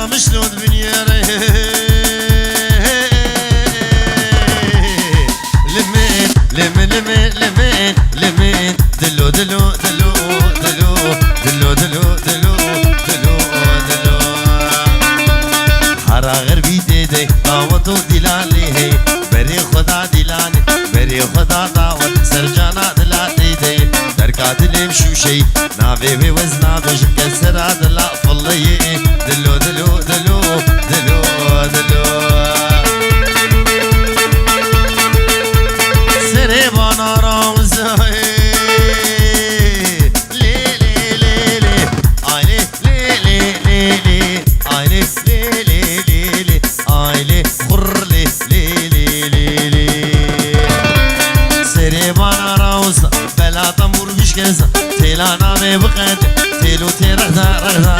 مشلون بنياري لمين دلو دلو دلو دلو دلو دلو دلو دلو دلو حرا غربي ديدي دعوتو دلالي هي بري خدا دلالي بري خدا دعوت سرجانا دلالي دي دركات الامشو شي نافي بوزنا بش كسرا دلا فلي دلو دلو دلو دلو دلو سريبانا رامزاي تيلانا بقد تيلو تيرغدا رغدا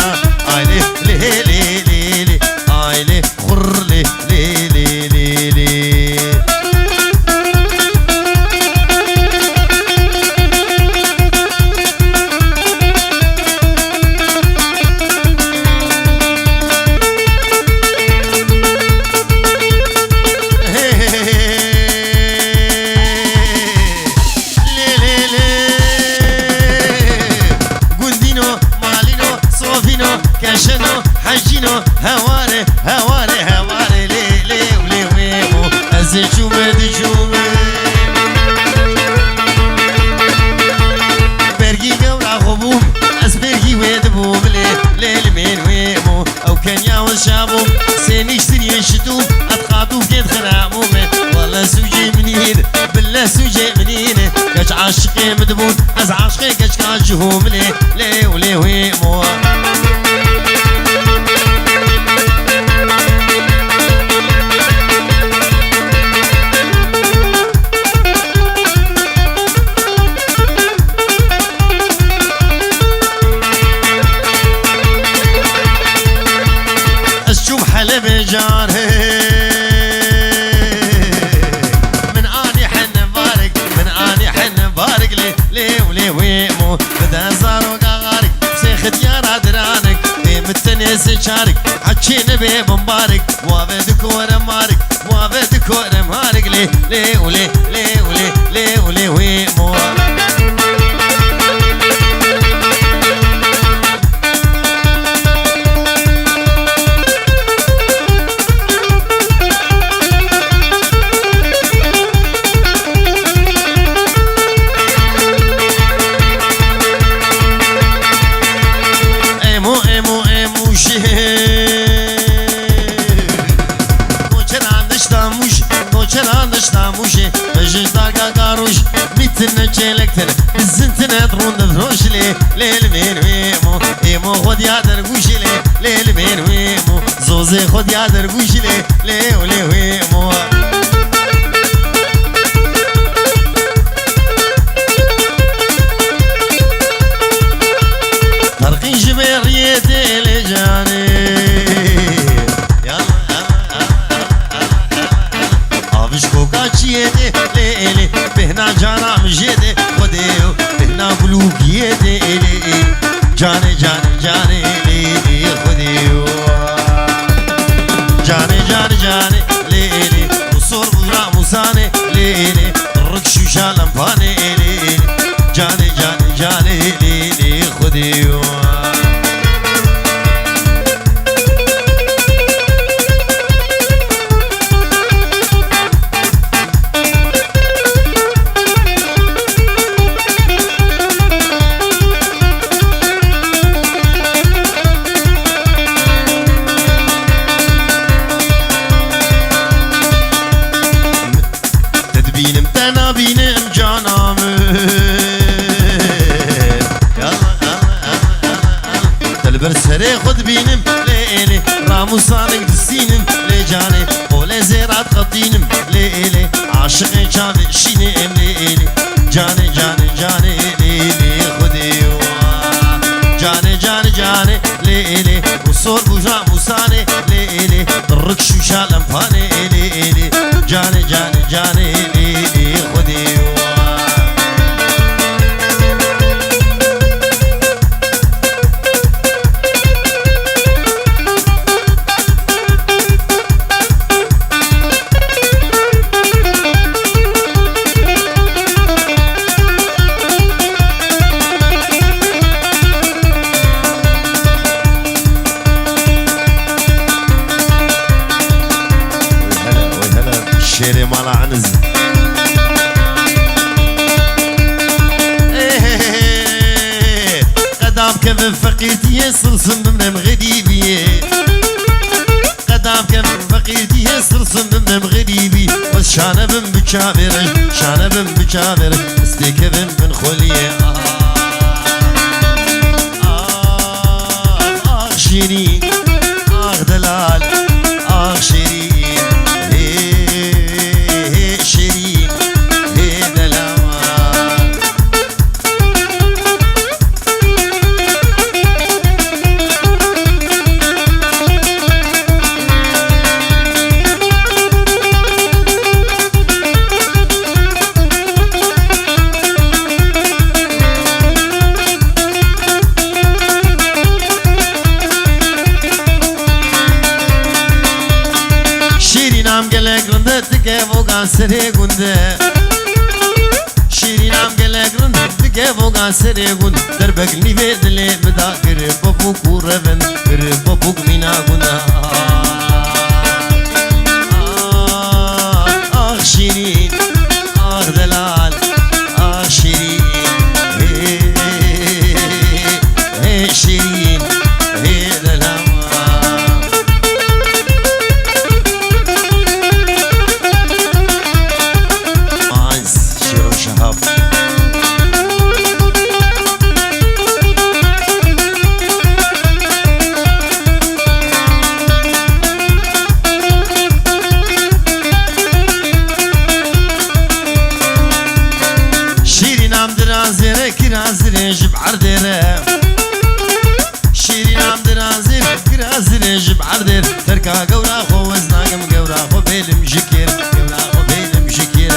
عيلي لي لي لي لي عيلي خر لي لي لي لي لي كاشنو حجينو هواري هواري هواري لي لي ولي ويمو ازجو مدجو برقي قورا غبوم اسبرقي ويدبوم لي لي لمين ويمو او كان ياول شابوم سيني اشتري يشتوم اتقاطو كيد خراموم والله سوجي منين بالله سوجي منين كاش عاشقي مدبون از عاشقي كاش كاجهوم لي لي ولي ويمو بجاره من اني حن بارك من اني حن بارك لي لي ولي ويمو بدا زارو قارك سيخت يا رادرانك متنس شارك حكينا بي مبارك وابد كور مارك وابد كور مارك لي لي ولي لي ولي لي ولي ويمو نجلكتر بالزنتنا ترون فروش لي ليل مين ويمو ايمو خد يا درقوش لي ليل مين ويمو زوزي خد يا درقوش لي لي ولي ويمو طرقين جبير يدي لجاني يدي ليلي بهنا جانا مجيدي خديو بهنا قلوب يدي ليلي جاني جاني جاني ليلي خديو جاني جاني جاني ليلي وصور برا موساني ليلي الركش وشالم فاني ليلي جاني جاني جاني ليلي خديو بينم جانم دلبر سري خد بينم ليلي راموسانك دسينم لي جاني قولي زيرات خطينم ليلي عاشقي جاني شينم ليلي جاني جاني جاني ليلي خديو جاني جاني جاني ليلي وصور بوجا موساني ليلي الركش وشالم فاني ليلي جاني جاني جاني ليلي خديو شيري مال عنز قدام كم فقيتي صرصم من غريبي قدام كم فقيتي صرصم من غريبي وشانبم بشابر شانبم بشابر استكبم من خليه شيرين دلال شيرين شيرين دلال سري گنده شیرینم گلگرن دیگه وگا سري گند در بگلی به دلی مدا گر بابو کورون گر بابو مینا گنده آخ شیرین آخ دلال آخ شیرین شیرین دلال جب عرديره شيرين عم درازير كرازير جب عردير تركا قورا خو وزناقم قورا خو بيلم شكير قورا خو بيلم شكير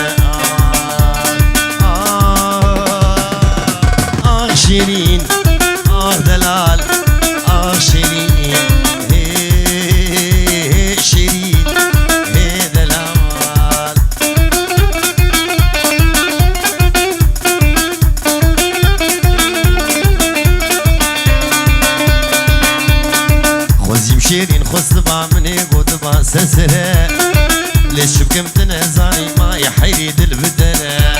شيرين دلال شيرين شيرين دلال شيرين خصبا مني قطبا سسرة ليش بكمت نزاني ما يحيري دل بدلة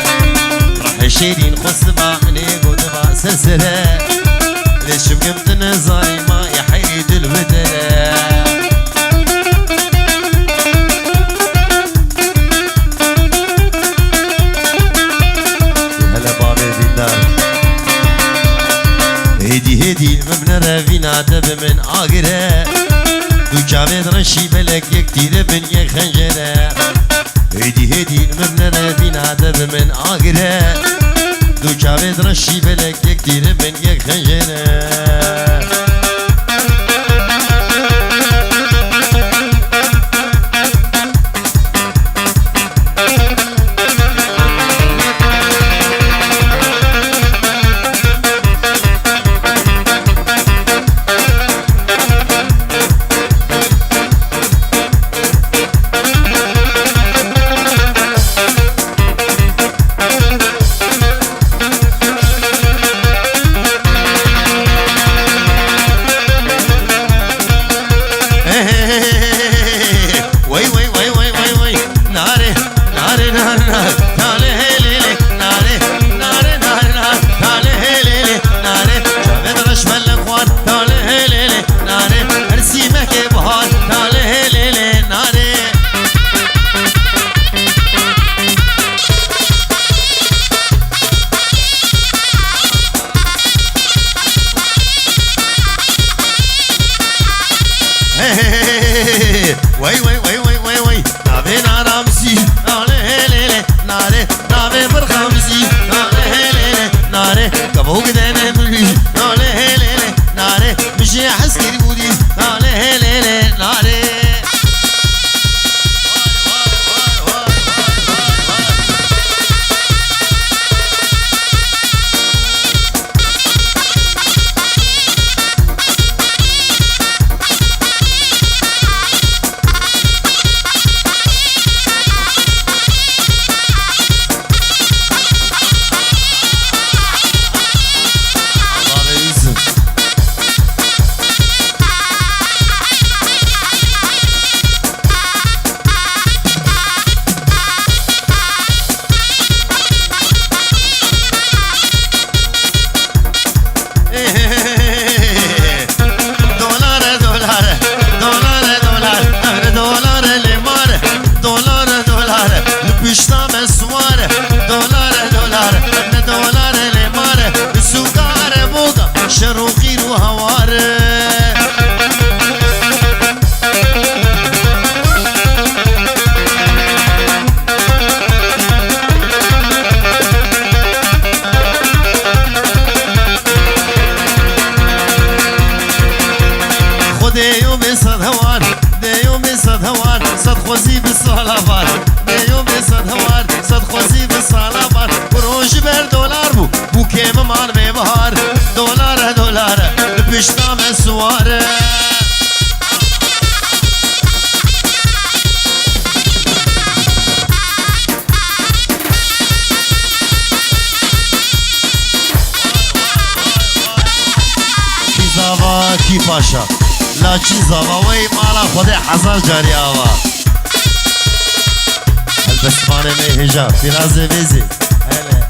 راح شيرين خصبا مني قطبا سسرة ليش بكمت نزاني ما يحيري دل بدلة هلا بابي ديدار هدي المبنى رافينا دب من آقره دو جاوید رشی بلک یک تیره بن یک خنجره هدی المبنى رافينا دب من آقره دو جاوید رشی بلک یک تیره بن یک خنجره حاجی پاشا لاچی زاواوی مالا خود حزار جاری آوا البسمانه می هجا فیرازه بیزی هلا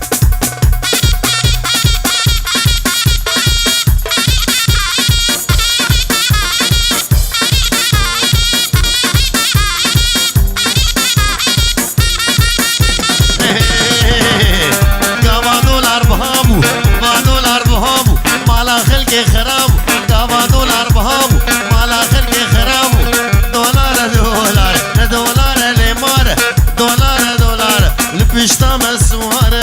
خراب دوا دولار بهامو مال آخر کے خراب دولار دولار دولار لیمار دولار دولار لپشتا مسوار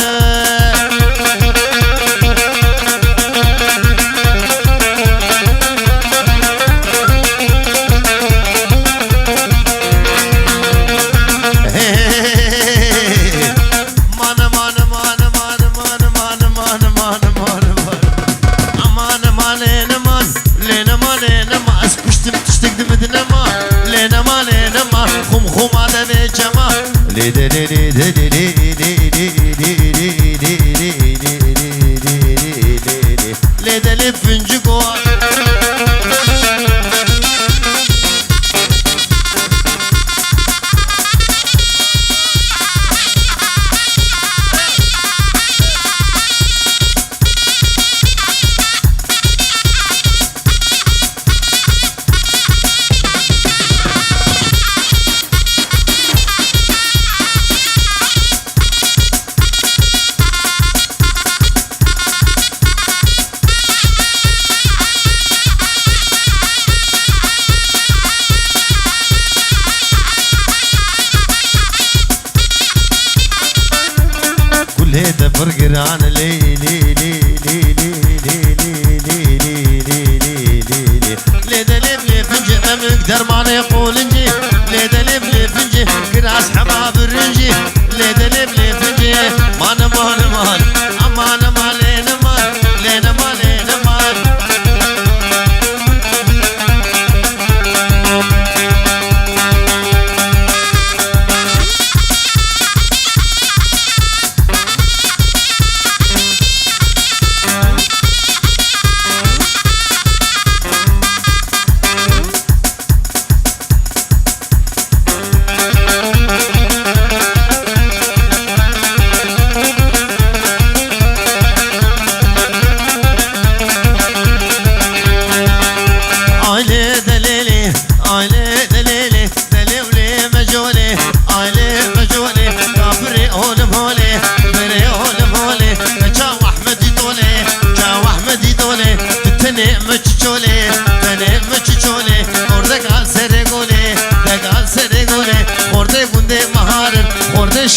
ليت فرقران لي لي لي لي لي لي لي لي لي ليت لي فنجي ما مقدر ما يقول انجي ليت لي فنجي كراس حباب الرنجي ليت لي فنجي مان مان مان امان ما لين مان لين ما لين مان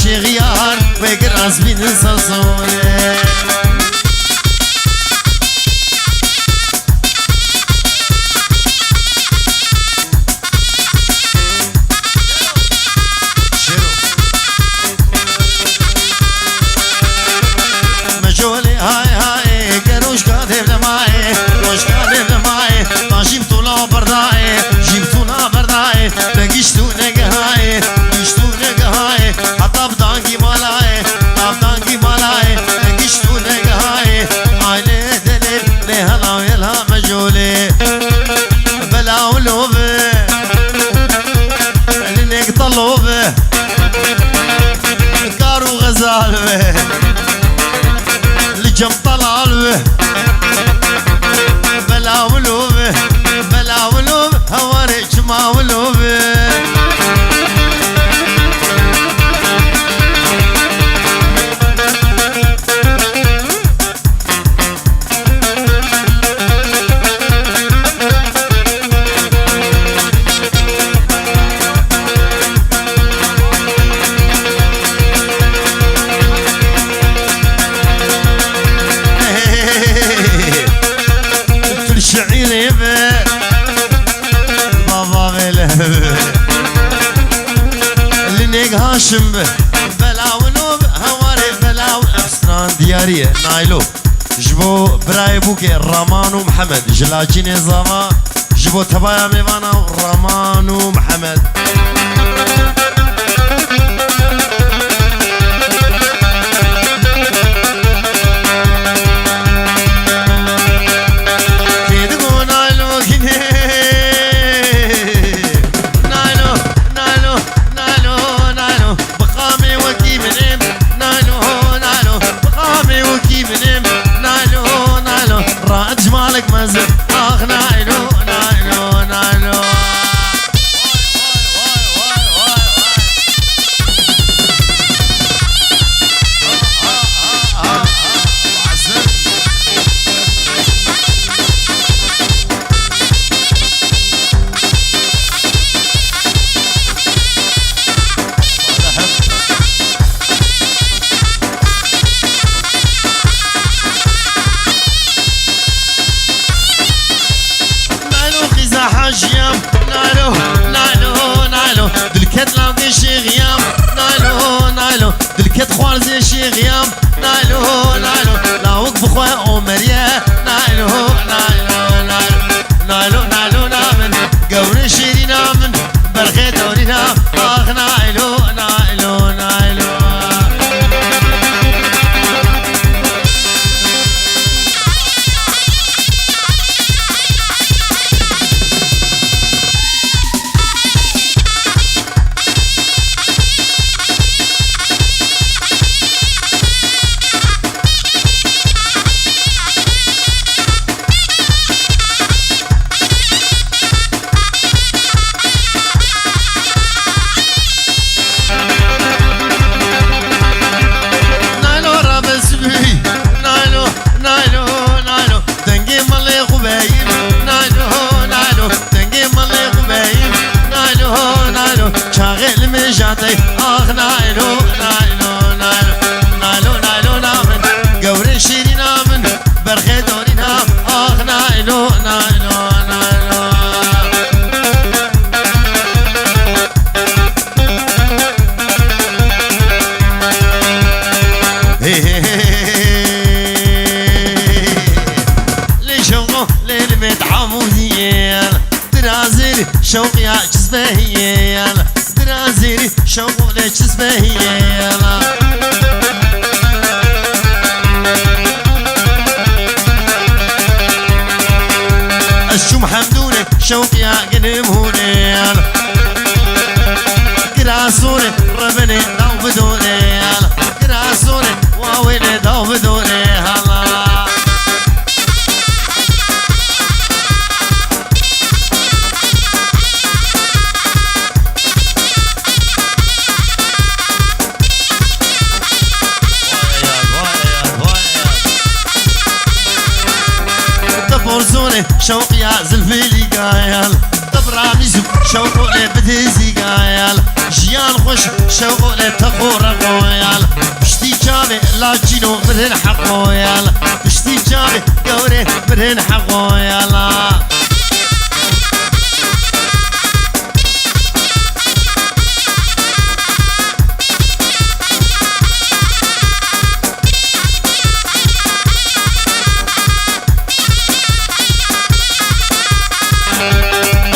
شغيار ويقرأ بين صوصولي مجولي هاي هاي قروش قادم لماي روش قادم لماي ما جيبتونا برداي جيبتونا برداي بقيشتو نقهاي قيشتو نقهاي حطب دانقي مالاي طب دانقي مالاي بقيشتو نقهاي عيلي دليل ليهلا ويلها مجولي بلا ولوبي لنك طلوبي كارو غزال لجم طلال بلا ولوبي بلا ولوبي هواريك ما ولوبي شعيري بابا بله لنيك هاشم بلا ونوب هواري بلا افسران دياريه نايلو جبو براي بوكي رامان ومحمد جلاجيني زاما جبو تبايا ميوانا رامان ومحمد جزبهي يلا درازيري شوقنا جزبهي يلا الشم حمدوني شوقي قلم هوني يلا قراسوني ربني داو بدوني يلا قراسوني واويني داو بدوني هلا شوقي يا زلفي لي قايل دبرامي زوب شوقي بدهزي قايل جيان خوش شوقي تقور قويل بشتي جامي لا جينو مرهن حقويل بشتي جامي قوري مرهن حقويل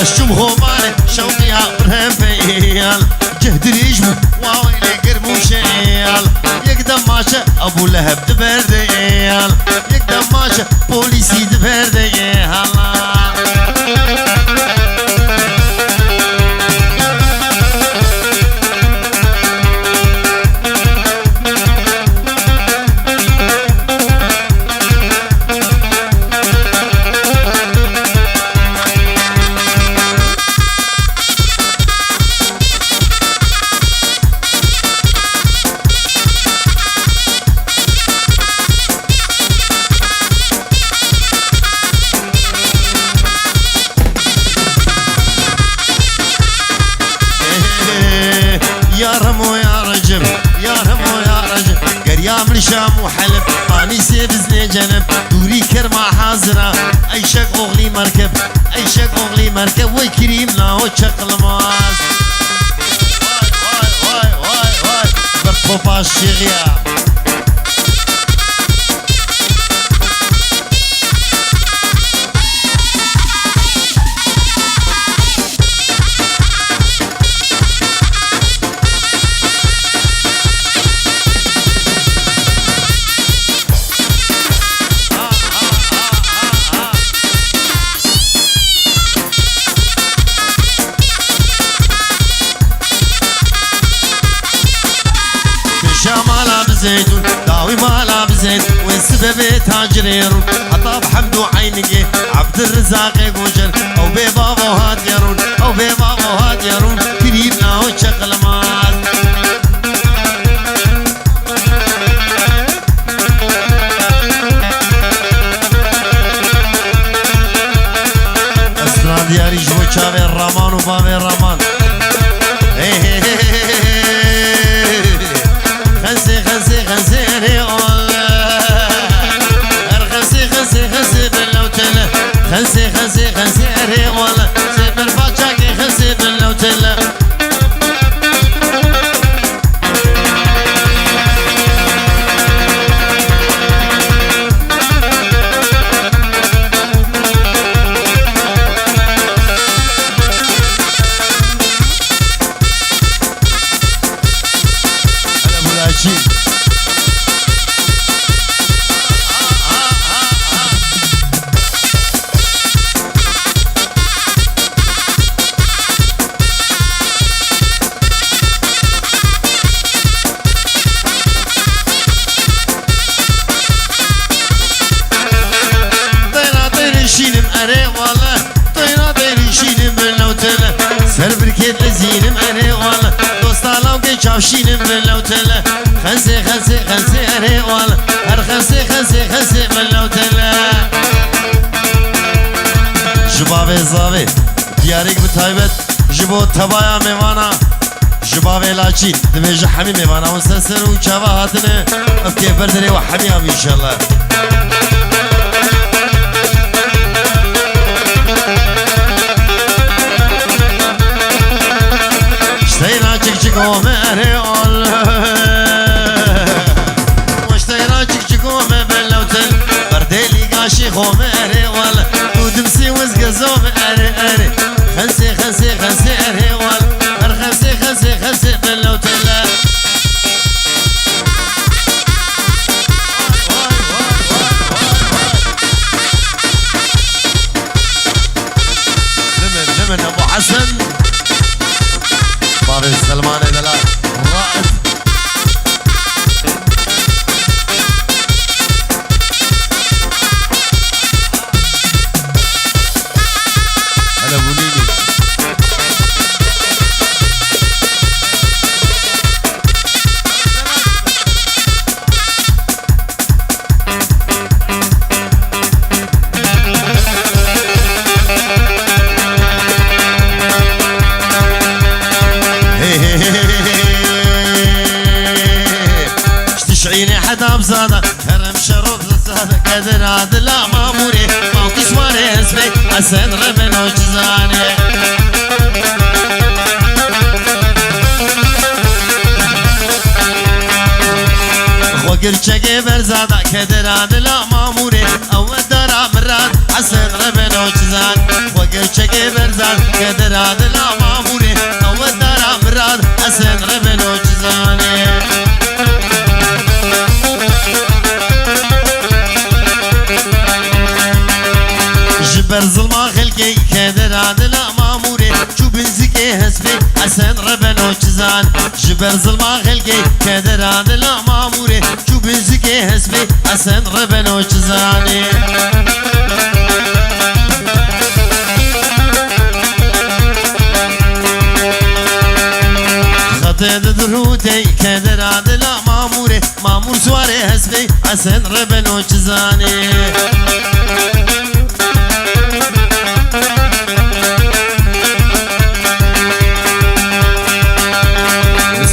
الشم غوماني شوقي عبرهم فيال جهد ريجمو واويلي قرمو شيال يقدم ماشا ابو لهب دبرديال يقدم ماشا بوليسي دبرديال شام وحلب ماني سيبزني جنب دوري كرما حاضرة اي شك اغلي مركب اي شك اغلي مركب وكريم لا وشق الماس واي واي واي واي واي بطوباش شغيا زيتون داوي مالا بزيت والسبب تاجريرون عطاب حمدو عينقي عبد الرزاق قوجر او ببابو هاديرون او ببابو هاديرون كريمنا وشغل مال اسرار دياري جو شابي الرمان وبابي الرمان خزي خزي خزي خزي خزي خزي ريغولا سيب الفاتشاكي خزي باللوتلا أنا بلاشي سر بركيت لزينم أنا والله دوستا لو كي شافشينم باللوتلا خزي خزي خزي أنا والله هر خزي خزي خزي باللوتلا جبابي زاوي دياريك بتايبت جبو تبايا ميوانا جبابي لاچين دميج حمي ميوانا وسسر وشابا هاتنا افكي بردري وحمي ان شاء الله اشتينا چك ومري واشتينا چك ومبلوتل برديلي قاشي ومري والله ودمسي وزقزوم اري اري خنسي خنسي خنسي كدر عدل ماموري موكي سواري اسمي حسن ربن وجزاني وقر چگه برزادا كدر عدل ماموري او دارا مراد حسن ربن وجزان وقر چگه برزاد كدر عدل ماموري او دارا مراد حسن ربن وجزاني جبر ظلما خلقي كدر عدل ماموري شو بنزكي هسبي حسن ربن وجزان جبر ظلما خلقي كدر عدل ماموري شو بنزكي هسبي حسن ربن وجزاني خطيت دروتي كدر عدل ماموري مامور سواري هسبي حسن ربن وجزاني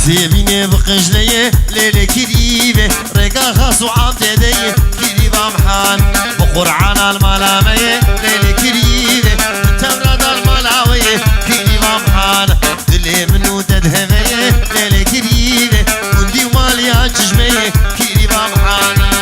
سيبيني بقجليه ليلي كريبه رقا خاص وعام تديه كريبه محان بقرعان الملاميه ليلي كريبه تمرد الملاويه كريبه محان دلي منو تدهبيه ليلي كريبه كندي وماليا تجميه كريبه محانا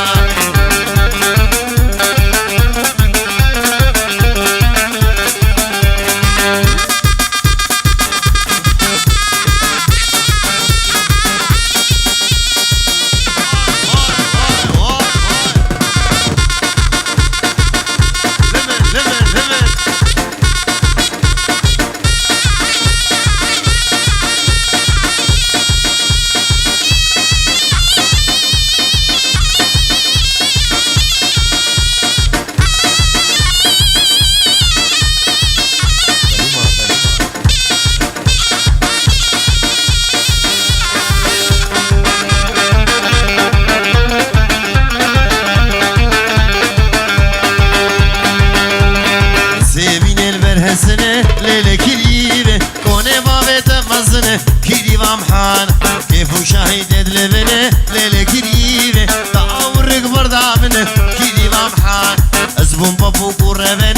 ليلة كريبة كوني بابت مزنة كريبة محان كيف وشاهد لبنة ليلة كريبة تعورك بردابنة كريبة محان أزبون بابو قربنة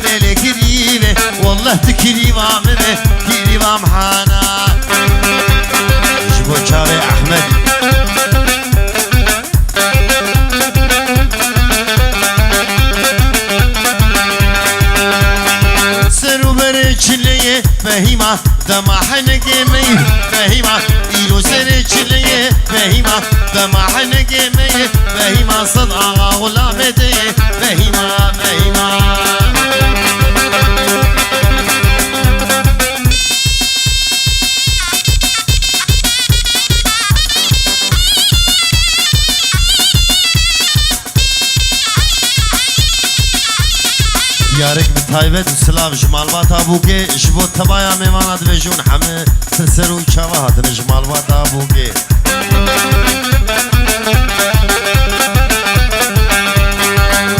ليلة كريبة والله تكريبة منه كريبة محانا شبو شاري أحمد چلیه فهیما دماحن گمی فهیما ایلو سر چلیه فهیما دماحن گمی فهیما صد آقا غلامته فهیما فهیما يارك بتايبت سلاف جمال باتا بوكي جبو تبايا ميمانا دبجون حمي تسرو چاوات جمال باتا بوكي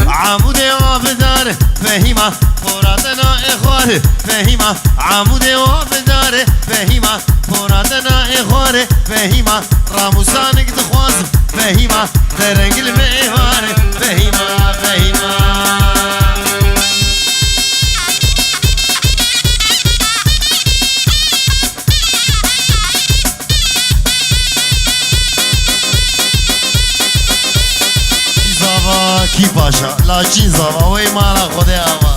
عمود وابدار فهيما فراتنا اخوار فهيما عمود وابدار فهيما فراتنا اخوار فهيما راموسانك دخواز فهيما درنگ المعوار فهيما فهيما کی باشا لاچین زاوا وی مالا خود آوا